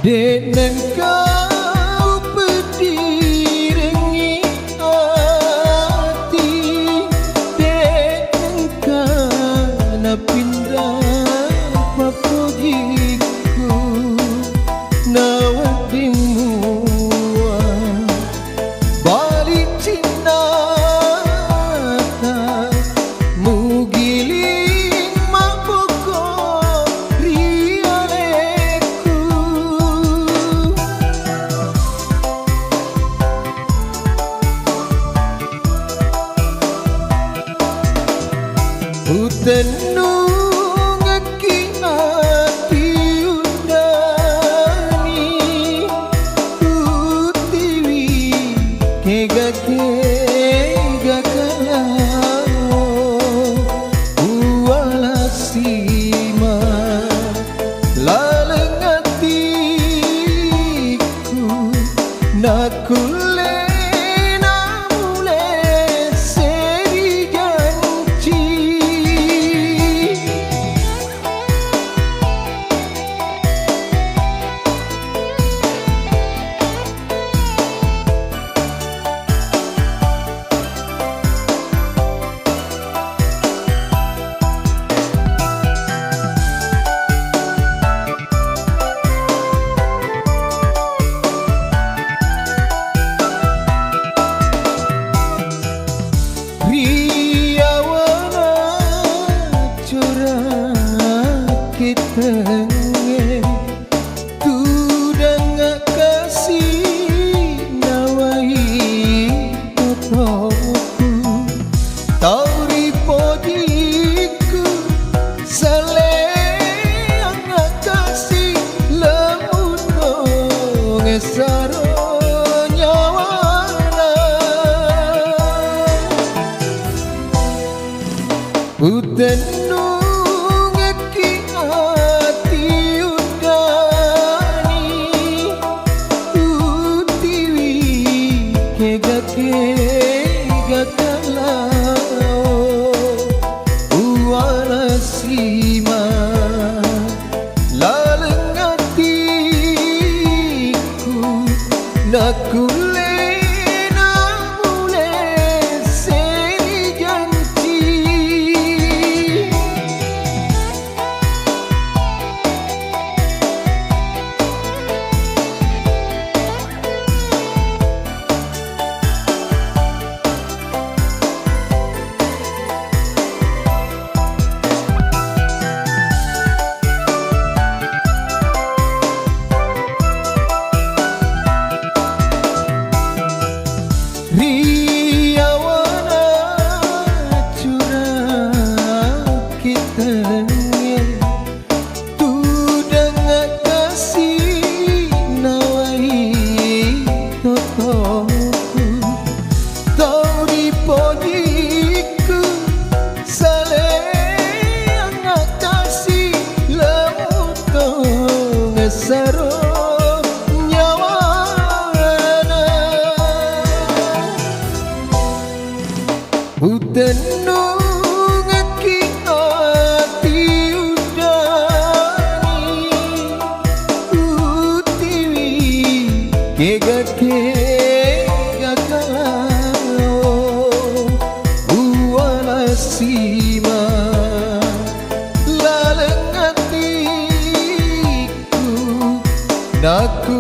Dengan kau berdiri hati, dengan kau nak pindah papogiku nawadimu balik Cina mugiling maboko rialeku utenung aki hati undani utiwi kega kalau ualasima laleng hatiku nakule namule seri janji tenge tu dengan kasih nawai totoku tauri podiku saleang kasih lemutong esaro nyawana utenu kega kalau ualasima laleng hatiku nakule namule seri janji riawana curang kita tu dengan kasih nawai totoku tau di podiku saleang kasih lemutong esaro utenung aki hati udani utiwi kega kalau ualasima laleng hatiku naku